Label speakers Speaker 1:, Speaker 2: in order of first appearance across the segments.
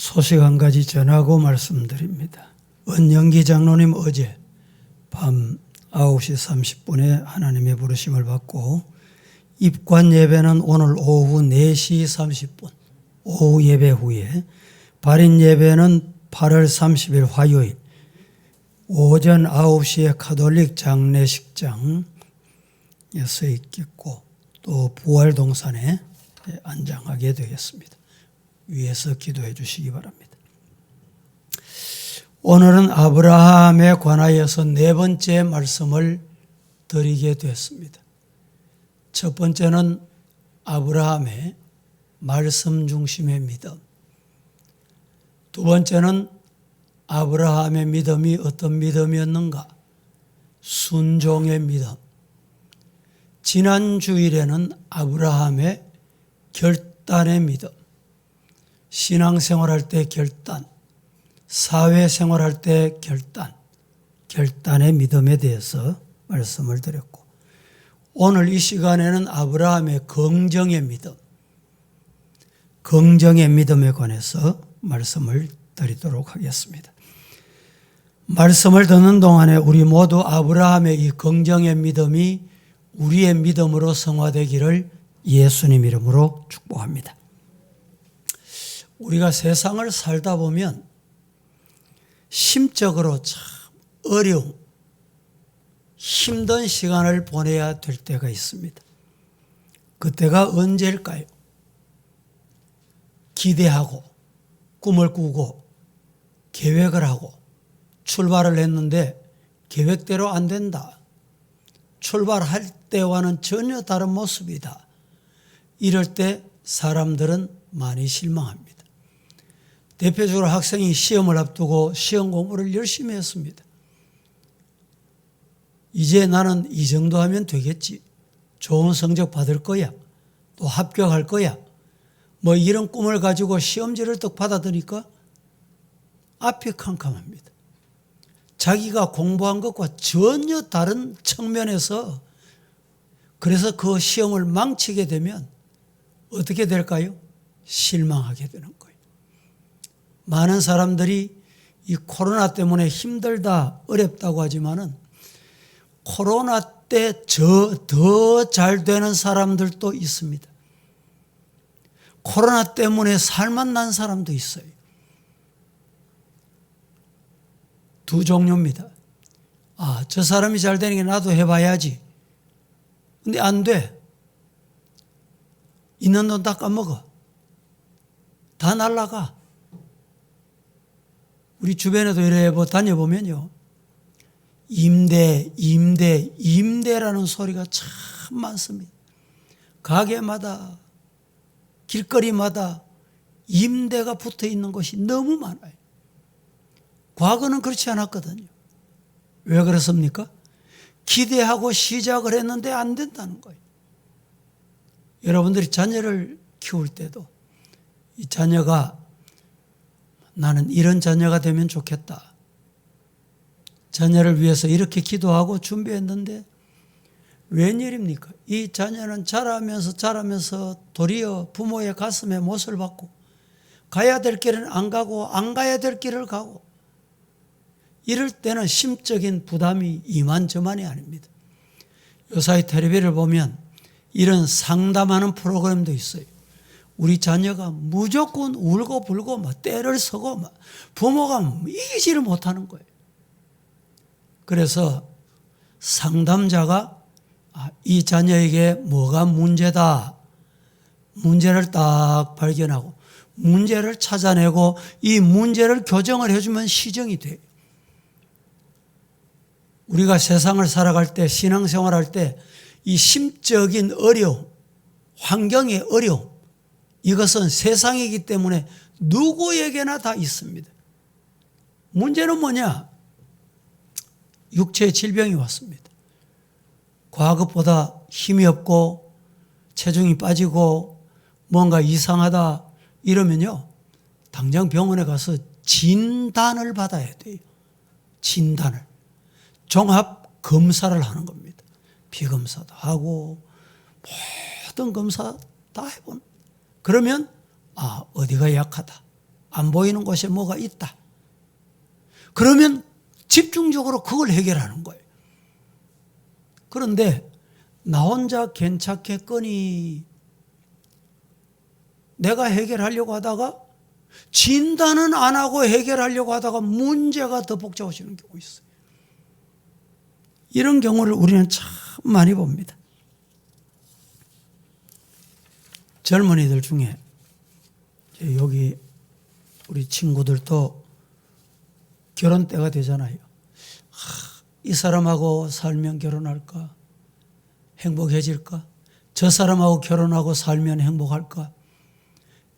Speaker 1: 소식 한 가지 전하고 말씀드립니다. 은영기 장로님 어제 밤 9시 30분에 하나님의 부르심을 받고 입관 예배는 오늘 오후 4시 30분 오후 예배 후에, 발인 예배는 8월 30일 화요일 오전 9시에 가톨릭 장례식장에 서 있겠고 또 부활동산에 안장하게 되겠습니다. 위에서 기도해 주시기 바랍니다. 오늘은 아브라함에 관하여서 4번째 말씀을 드리게 됐습니다. 첫 번째는 아브라함의 말씀 중심의 믿음. 두 번째는 아브라함의 믿음이 어떤 믿음이었는가? 순종의 믿음. 지난 주일에는 아브라함의 결단의 믿음, 신앙생활할 때 결단, 사회생활할 때 결단의 믿음에 대해서 말씀을 드렸고, 오늘 이 시간에는 아브라함의 긍정의 믿음에 관해서 말씀을 드리도록 하겠습니다. 말씀을 듣는 동안에 우리 모두 아브라함의 이 긍정의 믿음이 우리의 믿음으로 성화되기를 예수님 이름으로 축복합니다. 우리가 세상을 살다 보면 심적으로 참 어려운, 힘든 시간을 보내야 될 때가 있습니다. 그때가 언제일까요? 기대하고 꿈을 꾸고 계획을 하고 출발을 했는데 계획대로 안 된다. 출발할 때와는 전혀 다른 모습이다. 이럴 때 사람들은 많이 실망합니다. 대표적으로 학생이 시험을 앞두고 시험 공부를 열심히 했습니다. 이제 나는 이 정도 하면 되겠지. 좋은 성적 받을 거야. 또 합격할 거야. 뭐 이런 꿈을 가지고 시험지를 딱 받아드니까 앞이 캄캄합니다. 자기가 공부한 것과 전혀 다른 측면에서, 그래서 그 시험을 망치게 되면 어떻게 될까요? 실망하게 되는 거예요. 많은 사람들이 이 코로나 때문에 힘들다, 어렵다고 하지만은 코로나 때 더 잘 되는 사람들도 있습니다. 코로나 때문에 살만 난 사람도 있어요. 두 종류입니다. 저 사람이 잘 되는 게 나도 해봐야지. 근데 안 돼. 있는 돈 다 까먹어. 다 날라가. 우리 주변에도 이래 다녀보면요. 임대라는 소리가 참 많습니다. 가게마다, 길거리마다 임대가 붙어 있는 곳이 너무 많아요. 과거는 그렇지 않았거든요. 왜 그렇습니까? 기대하고 시작을 했는데 안 된다는 거예요. 여러분들이 자녀를 키울 때도 이 자녀가 나는 이런 자녀가 되면 좋겠다. 자녀를 위해서 이렇게 기도하고 준비했는데 웬일입니까? 이 자녀는 자라면서 도리어 부모의 가슴에 못을 박고 가야 될 길은 안 가고 안 가야 될 길을 가고, 이럴 때는 심적인 부담이 이만저만이 아닙니다. 요사이 텔레비를 보면 이런 상담하는 프로그램도 있어요. 우리 자녀가 무조건 울고 불고 막 떼를 서고 막 부모가 이기지를 못하는 거예요. 그래서 상담자가 이 자녀에게 뭐가 문제다, 문제를 딱 발견하고 문제를 찾아내고 이 문제를 교정을 해주면 시정이 돼요. 우리가 세상을 살아갈 때, 신앙생활할 때 이 심적인 어려움, 환경의 어려움, 이것은 세상이기 때문에 누구에게나 다 있습니다. 문제는 뭐냐? 육체의 질병이 왔습니다. 과거보다 힘이 없고 체중이 빠지고 뭔가 이상하다 이러면요, 당장 병원에 가서 진단을 받아야 돼요. 진단을. 종합 검사를 하는 겁니다. 피검사도 하고 모든 검사 다 해본. 그러면 어디가 약하다. 안 보이는 곳에 뭐가 있다. 그러면 집중적으로 그걸 해결하는 거예요. 그런데 나 혼자 괜찮겠거니 내가 해결하려고 하다가 진단은 안 하고 해결하려고 하다가 문제가 더 복잡해지는 경우가 있어요. 이런 경우를 우리는 참 많이 봅니다. 젊은이들 중에 여기 우리 친구들도 결혼 때가 되잖아요. 이 사람하고 살면 결혼할까? 행복해질까? 저 사람하고 결혼하고 살면 행복할까?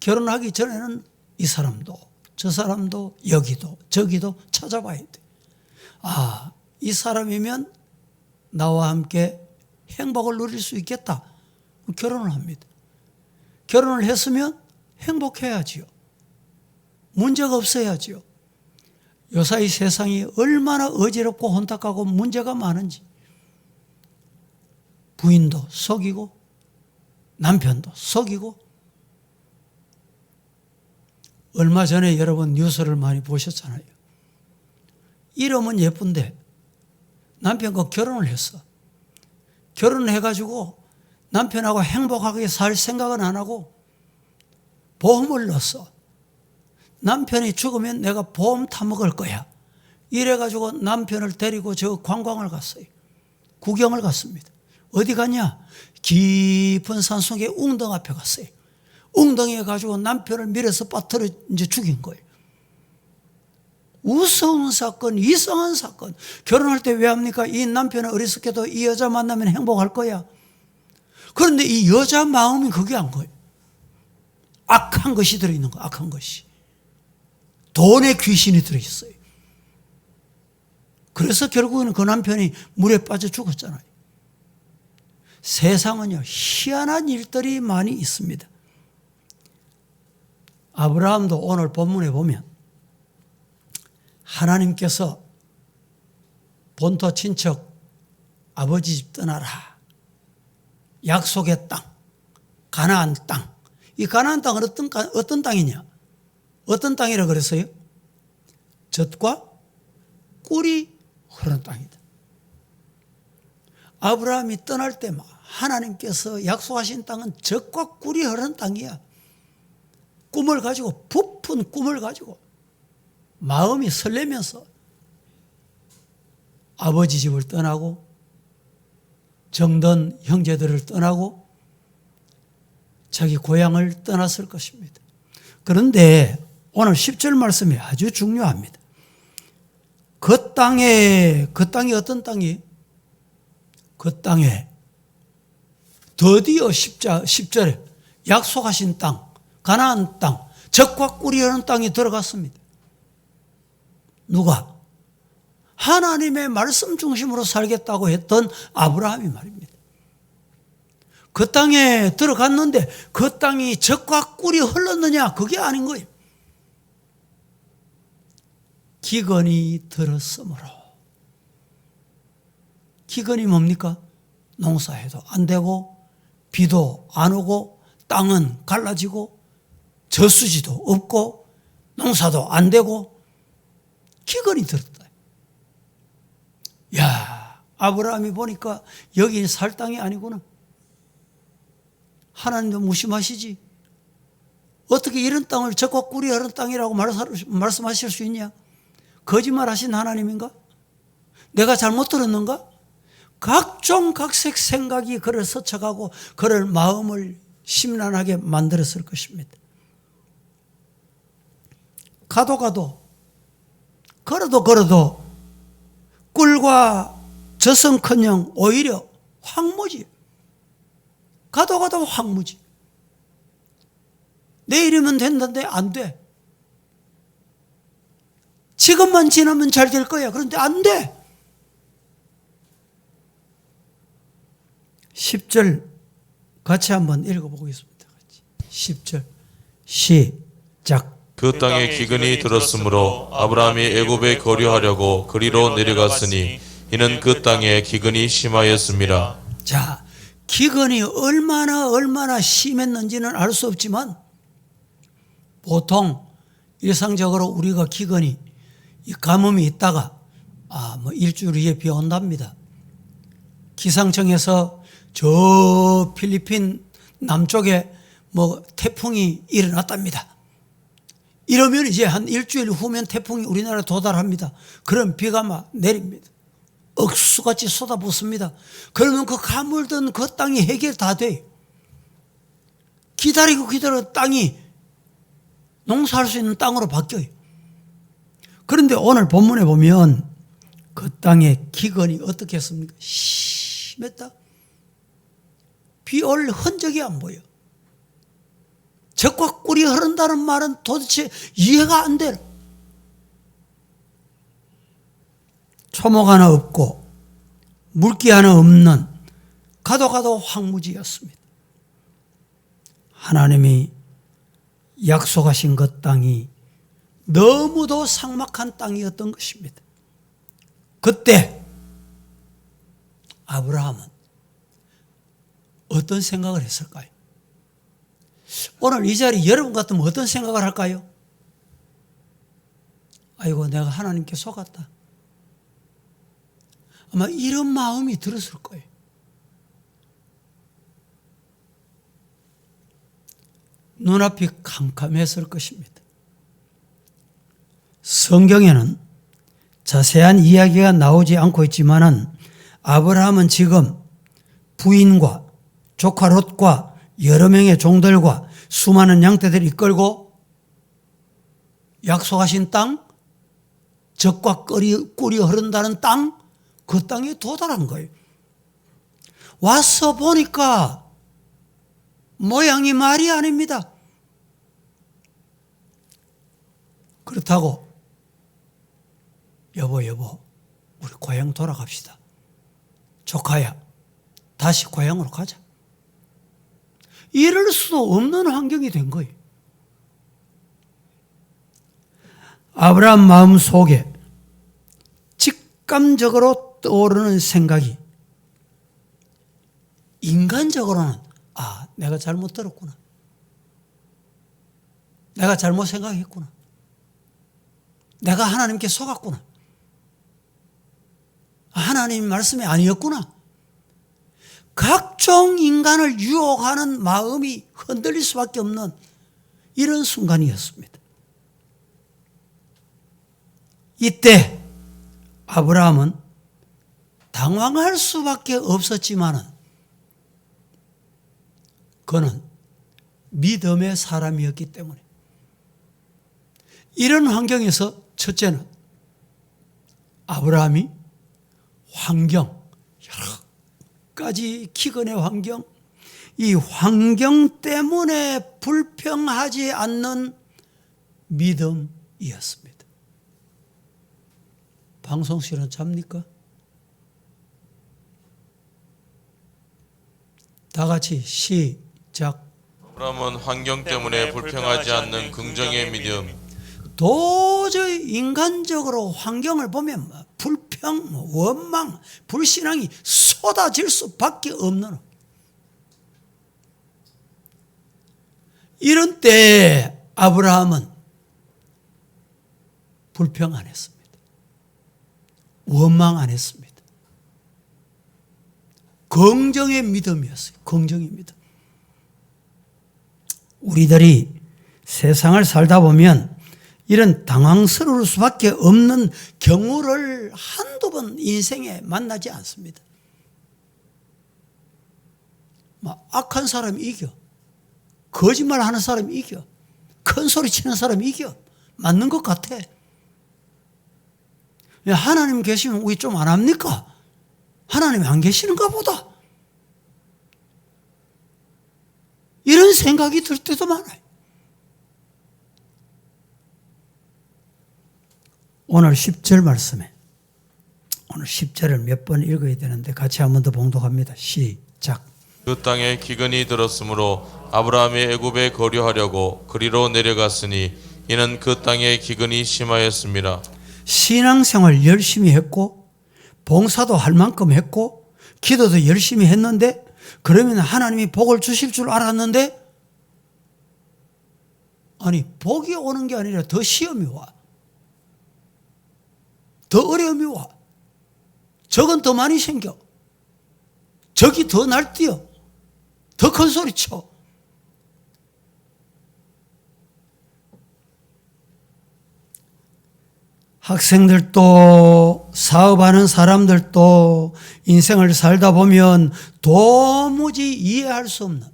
Speaker 1: 결혼하기 전에는 이 사람도 저 사람도 여기도 저기도 찾아봐야 돼. 아, 이 사람이면 나와 함께 행복을 누릴 수 있겠다. 결혼을 합니다. 결혼을 했으면 행복해야지요. 문제가 없어야지요. 요사이 세상이 얼마나 어지럽고 혼탁하고 문제가 많은지. 부인도 속이고 남편도 속이고. 얼마 전에 여러분 뉴스를 많이 보셨잖아요. 이름은 예쁜데 남편과 결혼을 했어. 결혼을 해가지고 남편하고 행복하게 살 생각은 안 하고 보험을 넣었어. 남편이 죽으면 내가 보험 타먹을 거야. 이래가지고 남편을 데리고 저 관광을 갔어요. 구경을 갔습니다. 어디 갔냐? 깊은 산속에 웅덩 앞에 갔어요. 웅덩이에 가지고 남편을 밀어서 빠뜨려 이제 죽인 거예요. 무서운 사건, 이상한 사건. 결혼할 때 왜 합니까? 이 남편은 어리석게도 이 여자 만나면 행복할 거야. 그런데 이 여자 마음이 그게 안 거예요. 악한 것이 들어있는 거야, 악한 것이. 돈의 귀신이 들어있어요. 그래서 결국에는 그 남편이 물에 빠져 죽었잖아요. 세상은요, 희한한 일들이 많이 있습니다. 아브라함도 오늘 본문에 보면 하나님께서 본토 친척 아버지 집 떠나라. 약속의 땅, 가나안 땅. 이 가나안 땅은 어떤 땅이냐? 어떤 땅이라고 그랬어요? 젖과 꿀이 흐르는 땅이다. 아브라함이 떠날 때 하나님께서 약속하신 땅은 젖과 꿀이 흐르는 땅이야. 꿈을 가지고, 부푼 꿈을 가지고 마음이 설레면서 아버지 집을 떠나고 정든 형제들을 떠나고 자기 고향을 떠났을 것입니다. 그런데 오늘 10절 말씀이 아주 중요합니다. 그 땅이 어떤 땅이? 그 땅에 드디어 10절에 약속하신 땅, 가나안 땅, 젖과 꿀이 흐르는 땅이 들어갔습니다. 누가? 하나님의 말씀 중심으로 살겠다고 했던 아브라함이 말입니다. 그 땅에 들어갔는데 그 땅이 젖과 꿀이 흘렀느냐? 그게 아닌 거예요. 기근이 들었으므로. 기근이 뭡니까? 농사해도 안 되고 비도 안 오고 땅은 갈라지고 저수지도 없고 농사도 안 되고 기근이 들었다. 야, 아브라함이 보니까 여기 살 땅이 아니구나. 하나님도 무심하시지. 어떻게 이런 땅을 젖과 꿀이 흐르는 땅이라고 말씀하실 수 있냐? 거짓말하신 하나님인가? 내가 잘못 들었는가? 각종 각색 생각이 그를 스쳐가고 그를 마음을 심란하게 만들었을 것입니다. 가도 걸어도 꿀과 젖은커녕 오히려 황무지. 가도 황무지. 내일이면 된다는데 안 돼. 지금만 지나면 잘 될 거야. 그런데 안 돼. 10절 같이 한번 읽어보겠습니다. 10절 시작.
Speaker 2: 그 땅에 기근이 들었으므로 아브라함이 애굽에 거류하려고 그리로 내려갔으니 이는 그 땅에 기근이 심하였습니다.
Speaker 1: 자, 기근이 얼마나 심했는지는 알 수 없지만 보통 일상적으로 우리가 기근이 이 가뭄이 있다가 일주일 후에 비 온답니다. 기상청에서 저 필리핀 남쪽에 태풍이 일어났답니다. 이러면 이제 한 일주일 후면 태풍이 우리나라에 도달합니다. 그럼 비가 막 내립니다. 억수같이 쏟아붓습니다. 그러면 그 가물던 그 땅이 해결 다 돼요. 기다리고 땅이 농사할 수 있는 땅으로 바뀌어요. 그런데 오늘 본문에 보면 그 땅의 기근이 어떻게 했습니까? 심했다. 비 올 흔적이 안 보여. 젖과 꿀이 흐른다는 말은 도대체 이해가 안 돼. 초목 하나 없고 물기 하나 없는 가도 황무지였습니다. 하나님이 약속하신 그 땅이 너무도 삭막한 땅이었던 것입니다. 그때 아브라함은 어떤 생각을 했을까요? 오늘 이 자리 여러분 같으면 어떤 생각을 할까요? 아이고, 내가 하나님께 속았다. 아마 이런 마음이 들었을 거예요. 눈앞이 캄캄했을 것입니다. 성경에는 자세한 이야기가 나오지 않고 있지만은 아브라함은 지금 부인과 조카 롯과 여러 명의 종들과 수많은 양떼들을 이끌고 약속하신 땅, 젖과 꿀이 흐른다는 땅, 그 땅에 도달한 거예요. 와서 보니까 모양이 말이 아닙니다. 그렇다고 여보 우리 고향 돌아갑시다. 조카야 다시 고향으로 가자. 이럴 수도 없는 환경이 된 거예요. 아브라함 마음속에 직감적으로 떠오르는 생각이, 인간적으로는 내가 잘못 들었구나. 내가 잘못 생각했구나. 내가 하나님께 속았구나. 하나님 말씀이 아니었구나. 각종 인간을 유혹하는 마음이 흔들릴 수밖에 없는 이런 순간이었습니다. 이때 아브라함은 당황할 수밖에 없었지만은 그는 믿음의 사람이었기 때문에 이런 환경에서 첫째는 아브라함이 환경, 여러 가지 기근의 환경, 이 환경 때문에 불평하지 않는 믿음이었습니다. 방송 실은 잡니까? 다 같이 시작.
Speaker 2: 아브라함은 환경 때문에 불평하지 않는 긍정의 믿음.
Speaker 1: 도저히 인간적으로 환경을 보면 불평, 원망, 불신앙이 쏟아질 수밖에 없는, 이런 때 아브라함은 불평 안 했습니다. 원망 안 했습니다. 긍정의 믿음이었어요. 긍정의 믿음. 우리들이 세상을 살다 보면 이런 당황스러울 수밖에 없는 경우를 한두 번 인생에 만나지 않습니다. 악한 사람이 이겨. 거짓말하는 사람이 이겨. 큰 소리 치는 사람이 이겨. 맞는 것 같아. 하나님 계시면 우리 좀 안 합니까? 하나님이 안 계시는가 보다. 이런 생각이 들 때도 많아요. 오늘 10절 말씀에, 오늘 10절을 몇 번 읽어야 되는데 같이 한 번 더 봉독합니다. 시작.
Speaker 2: 그 땅에 기근이 들었으므로 아브라함이 애굽에 거류하려고 그리로 내려갔으니 이는 그 땅에 기근이 심하였습니다.
Speaker 1: 신앙생활 열심히 했고 봉사도 할 만큼 했고 기도도 열심히 했는데, 그러면 하나님이 복을 주실 줄 알았는데 아니, 복이 오는 게 아니라 더 시험이 와. 더 어려움이 와. 적은 더 많이 생겨. 적이 더 날뛰어. 더 큰 소리 쳐. 학생들도 사업하는 사람들도 인생을 살다 보면 도무지 이해할 수 없는,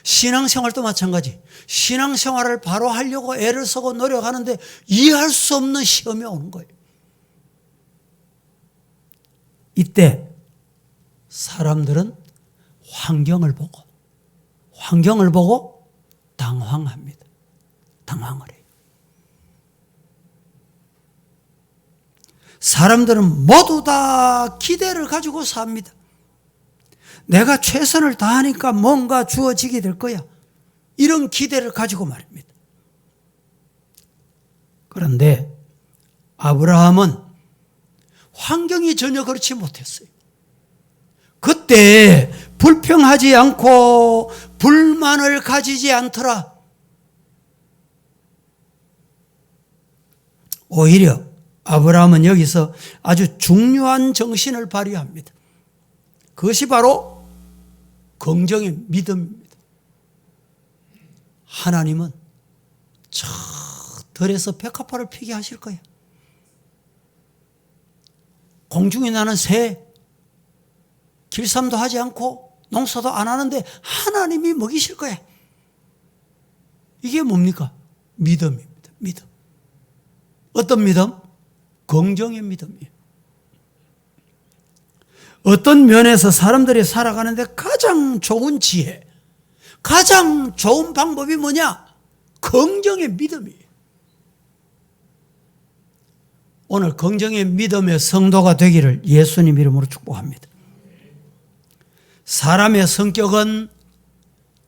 Speaker 1: 신앙생활도 마찬가지. 신앙생활을 바로 하려고 애를 쓰고 노력하는데 이해할 수 없는 시험이 오는 거예요. 이때 사람들은 환경을 보고 당황합니다. 당황을 해요. 사람들은 모두 다 기대를 가지고 삽니다. 내가 최선을 다하니까 뭔가 주어지게 될 거야. 이런 기대를 가지고 말입니다. 그런데 아브라함은 환경이 전혀 그렇지 못했어요. 그때 불평하지 않고 불만을 가지지 않더라. 오히려 아브라함은 여기서 아주 중요한 정신을 발휘합니다. 그것이 바로 긍정의 믿음입니다. 하나님은 저 들에서 백합화를 피게 하실 거야. 공중에 나는 새, 길쌈도 하지 않고 농사도 안 하는데 하나님이 먹이실 거야. 이게 뭡니까? 믿음입니다. 믿음. 어떤 믿음? 긍정의 믿음이에요. 어떤 면에서 사람들이 살아가는데 가장 좋은 지혜, 가장 좋은 방법이 뭐냐? 긍정의 믿음이에요. 오늘 긍정의 믿음의 성도가 되기를 예수님 이름으로 축복합니다. 사람의 성격은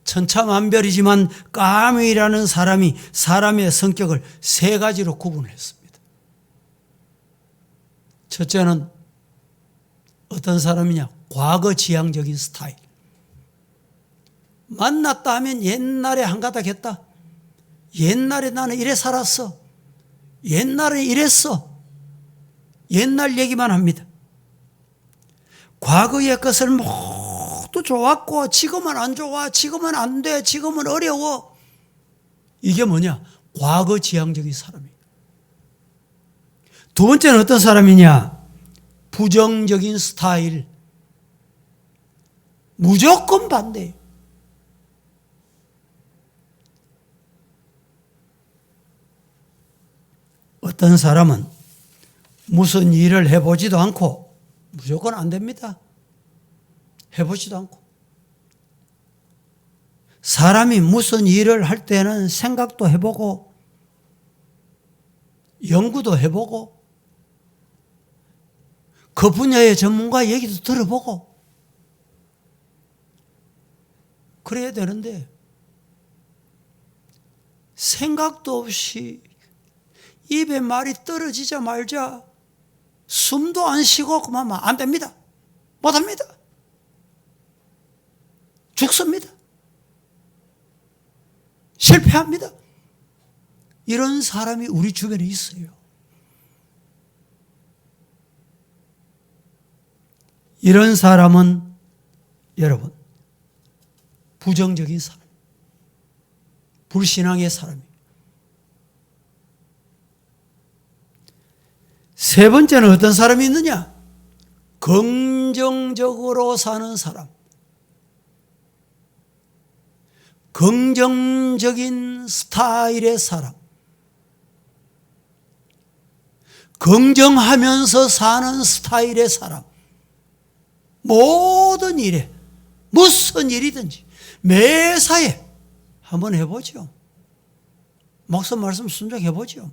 Speaker 1: 천차만별이지만 까미라는 사람이 사람의 성격을 세 가지로 구분했습니다. 첫째는 어떤 사람이냐? 과거지향적인 스타일. 만났다 하면 옛날에 한가닥 했다. 옛날에 나는 이래 살았어. 옛날에 이랬어. 옛날 얘기만 합니다. 과거의 것을 모두 좋았고 지금은 안 좋아. 지금은 안 돼. 지금은 어려워. 이게 뭐냐? 과거지향적인 사람이에요. 두 번째는 어떤 사람이냐? 부정적인 스타일. 무조건 반대예요. 어떤 사람은 무슨 일을 해보지도 않고 무조건 안 됩니다. 해보지도 않고. 사람이 무슨 일을 할 때는 생각도 해보고 연구도 해보고 그 분야의 전문가 얘기도 들어보고 그래야 되는데 생각도 없이 입에 말이 떨어지자마자 숨도 안 쉬고 그만 안 됩니다. 못합니다. 죽습니다. 실패합니다. 이런 사람이 우리 주변에 있어요. 이런 사람은 여러분 부정적인 사람, 불신앙의 사람이에요. 세 번째는 어떤 사람이 있느냐? 긍정적으로 사는 사람. 긍정적인 스타일의 사람. 긍정하면서 사는 스타일의 사람. 모든 일에, 무슨 일이든지 매사에 한번 해보죠. 목사 말씀 순종해보죠.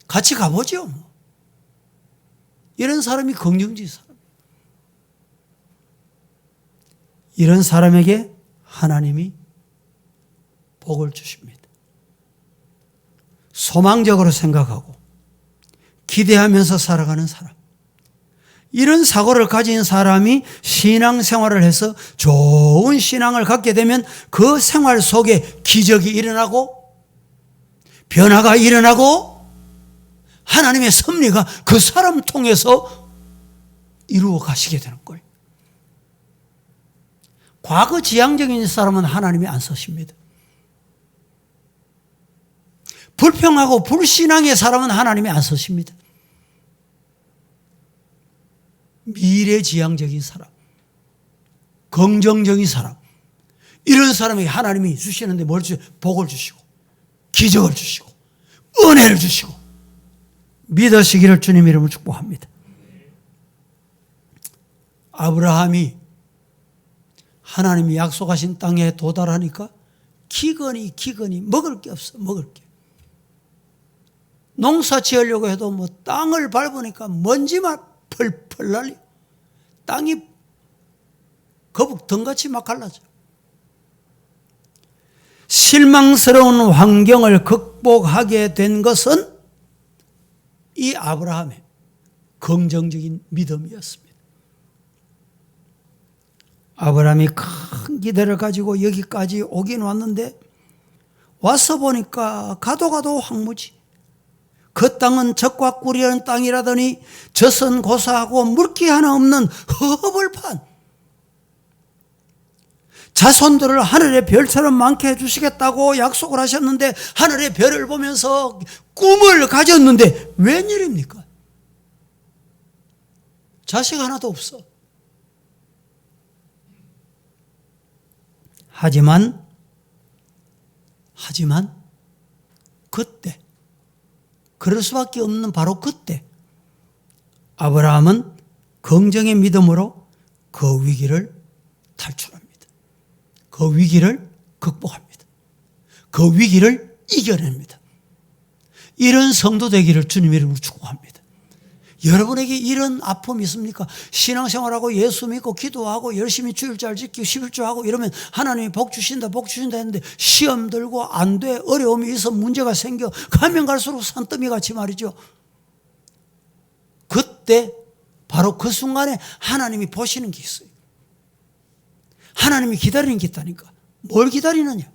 Speaker 1: 같이 가보죠. 이런 사람이 긍정적인 사람. 이런 사람에게 하나님이 복을 주십니다. 소망적으로 생각하고 기대하면서 살아가는 사람. 이런 사고를 가진 사람이 신앙생활을 해서 좋은 신앙을 갖게 되면 그 생활 속에 기적이 일어나고 변화가 일어나고 하나님의 섭리가 그 사람 통해서 이루어 가시게 되는 거예요. 과거 지향적인 사람은 하나님이 안 쓰십니다. 불평하고 불신앙의 사람은 하나님이 안 쓰십니다. 미래지향적인 사람, 긍정적인 사람, 이런 사람에게 하나님이 주시는데 뭘 주시고, 복을 주시고 기적을 주시고 은혜를 주시고 믿으시기를 주님 이름으로 축복합니다. 아브라함이 하나님이 약속하신 땅에 도달하니까 기근이 먹을 게 없어. 먹을 게. 농사 지으려고 해도 뭐 땅을 밟으니까 먼지만 펄펄 날려. 땅이 거북 덩같이 막 갈라져. 실망스러운 환경을 극복하게 된 것은 이 아브라함의 긍정적인 믿음이었습니다. 아브라함이 큰 기대를 가지고 여기까지 오긴 왔는데 와서 보니까 가도 황무지. 그 땅은 적과 꿀이라는 땅이라더니 젖은 고사하고 물기 하나 없는 허벌판. 자손들을 하늘의 별처럼 많게 해주시겠다고 약속을 하셨는데 하늘의 별을 보면서 꿈을 가졌는데 웬일입니까? 자식 하나도 없어. 하지만 그때, 그럴 수밖에 없는 바로 그때 아브라함은 긍정의 믿음으로 그 위기를 탈출합니다. 그 위기를 극복합니다. 그 위기를 이겨냅니다. 이런 성도 되기를 주님 이름으로 축복합니다. 여러분에게 이런 아픔이 있습니까? 신앙생활하고 예수 믿고 기도하고 열심히 주일 잘 지키고 11조하고 이러면 하나님이 복 주신다 했는데 시험 들고 안 돼, 어려움이 있어, 문제가 생겨 가면 갈수록 산더미 같이 말이죠. 그때 바로 그 순간에 하나님이 보시는 게 있어요. 하나님이 기다리는 게 있다니까. 뭘 기다리느냐?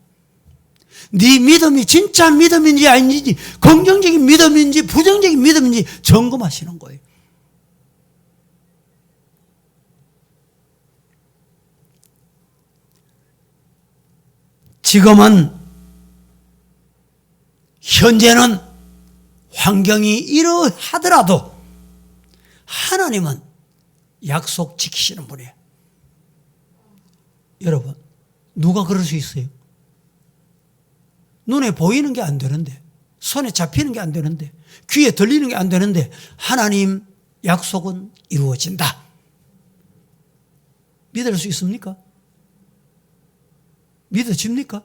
Speaker 1: 네 믿음이 진짜 믿음인지 아닌지, 긍정적인 믿음인지 부정적인 믿음인지 점검하시는 거예요. 지금은 현재는 환경이 이러하더라도 하나님은 약속 지키시는 분이에요. 여러분, 누가 그럴 수 있어요? 눈에 보이는 게 안 되는데, 손에 잡히는 게 안 되는데, 귀에 들리는 게 안 되는데 하나님 약속은 이루어진다. 믿을 수 있습니까? 믿어집니까?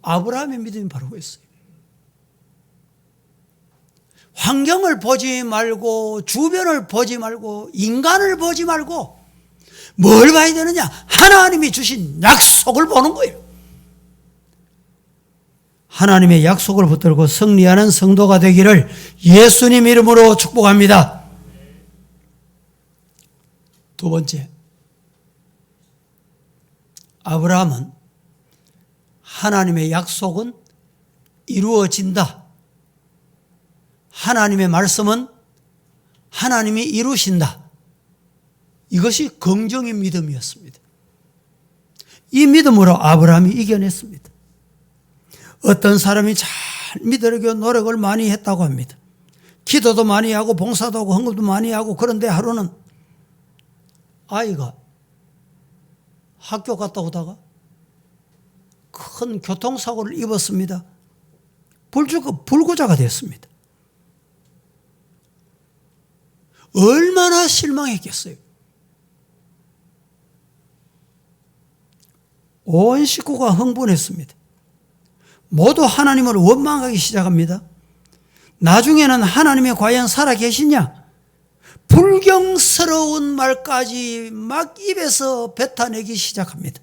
Speaker 1: 아브라함의 믿음이 바로 그랬어요. 환경을 보지 말고 주변을 보지 말고 인간을 보지 말고 뭘 봐야 되느냐? 하나님이 주신 약속을 보는 거예요. 하나님의 약속을 붙들고 승리하는 성도가 되기를 예수님 이름으로 축복합니다. 두 번째, 아브라함은 하나님의 약속은 이루어진다. 하나님의 말씀은 하나님이 이루신다. 이것이 긍정의 믿음이었습니다. 이 믿음으로 아브라함이 이겨냈습니다. 어떤 사람이 잘 믿으려고 노력을 많이 했다고 합니다. 기도도 많이 하고 봉사도 하고 헌금도 많이 하고, 그런데 하루는 아이가 학교 갔다 오다가 큰 교통사고를 입었습니다. 불구자가 됐습니다. 얼마나 실망했겠어요. 온 식구가 흥분했습니다. 모두 하나님을 원망하기 시작합니다. 나중에는 하나님이 과연 살아계시냐? 불경스러운 말까지 막 입에서 뱉어내기 시작합니다.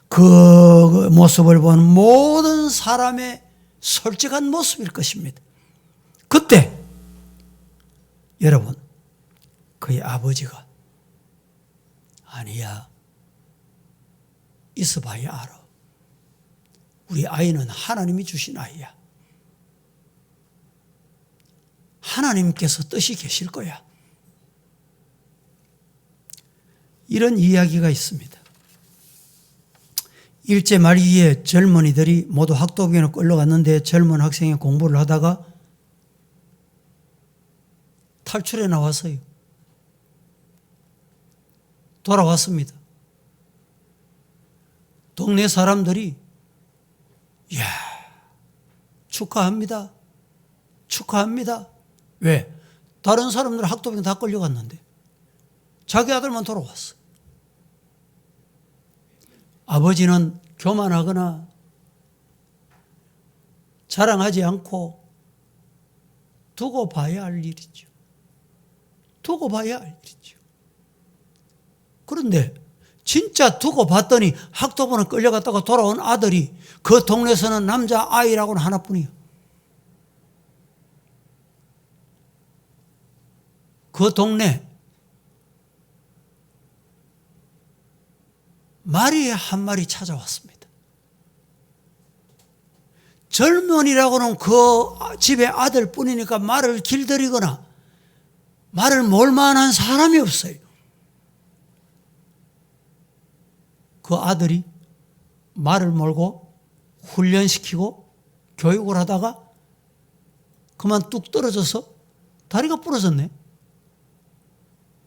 Speaker 1: 그 모습을 본 모든 사람의 솔직한 모습일 것입니다. 그때 여러분, 그의 아버지가 아니야, 있어봐야 알아. 우리 아이는 하나님이 주신 아이야. 하나님께서 뜻이 계실 거야. 이런 이야기가 있습니다. 일제 말기에 젊은이들이 모두 학도병으로 끌려갔는데 젊은 학생이 공부를 하다가 탈출해 나왔어요. 돌아왔습니다. 동네 사람들이 이야, 축하합니다. 축하합니다. 왜? 다른 사람들 학도병 다 끌려갔는데 자기 아들만 돌아왔어. 아버지는 교만하거나 자랑하지 않고 두고 봐야 할 일이죠. 두고 봐야 할 일이죠. 그런데 진짜 두고 봤더니 학도병에 끌려갔다가 돌아온 아들이 그 동네에서는 남자아이라고는 하나뿐이에요. 그 동네 말이 한 마리 찾아왔습니다. 젊은이라고는 그 집의 아들뿐이니까 말을 길들이거나 말을 몰만한 사람이 없어요. 그 아들이 말을 몰고 훈련시키고 교육을 하다가 그만 뚝 떨어져서 다리가 부러졌네.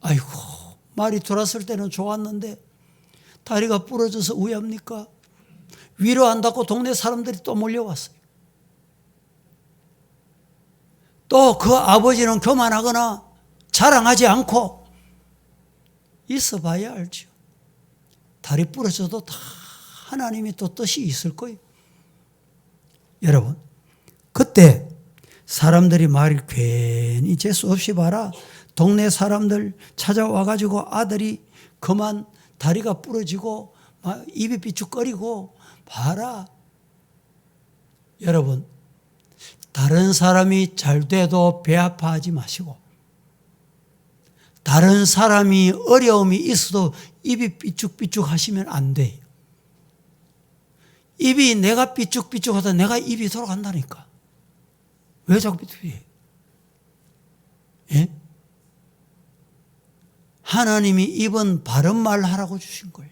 Speaker 1: 아이고, 말이 돌았을 때는 좋았는데 다리가 부러져서 우회합니까? 위로한다고 동네 사람들이 또 몰려왔어요. 또 그 아버지는 교만하거나 자랑하지 않고 있어봐야 알죠. 다리 부러져도 다 하나님이 또 뜻이 있을 거예요. 여러분, 그때 사람들이 말을 괜히 재수 없이 봐라. 동네 사람들 찾아와가지고 아들이 그만 다리가 부러지고 입이 삐죽거리고 봐라. 여러분, 다른 사람이 잘 돼도 배 아파하지 마시고 다른 사람이 어려움이 있어도 입이 삐죽삐죽 하시면 안 돼요. 입이 내가 삐죽삐죽하다 내가 입이 돌아간다니까. 왜 자꾸 삐죽해? 예? 하나님이 입은 바른 말 하라고 주신 거예요.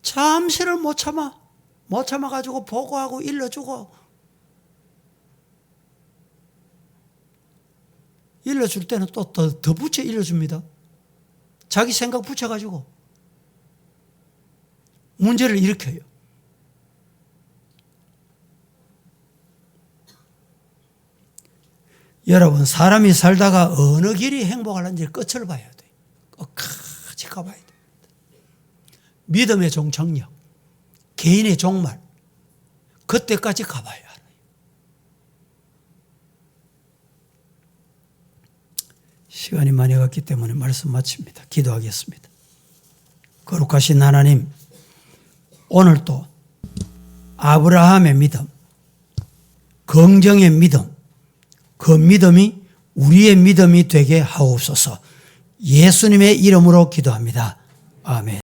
Speaker 1: 잠시를 못 참아가지고 보고하고 일러주고 일러줄 때는 또 더 붙여 일러줍니다. 자기 생각 붙여가지고 문제를 일으켜요. 여러분, 사람이 살다가 어느 길이 행복할는지 끝을 봐야 돼요. 끝까지 가봐야 됩니다. 믿음의 종착역, 개인의 종말, 그때까지 가봐야 알아요. 시간이 많이 갔기 때문에 말씀 마칩니다. 기도하겠습니다. 거룩하신 하나님, 오늘도 아브라함의 믿음, 긍정의 믿음, 그 믿음이 우리의 믿음이 되게 하옵소서. 예수님의 이름으로 기도합니다. 아멘.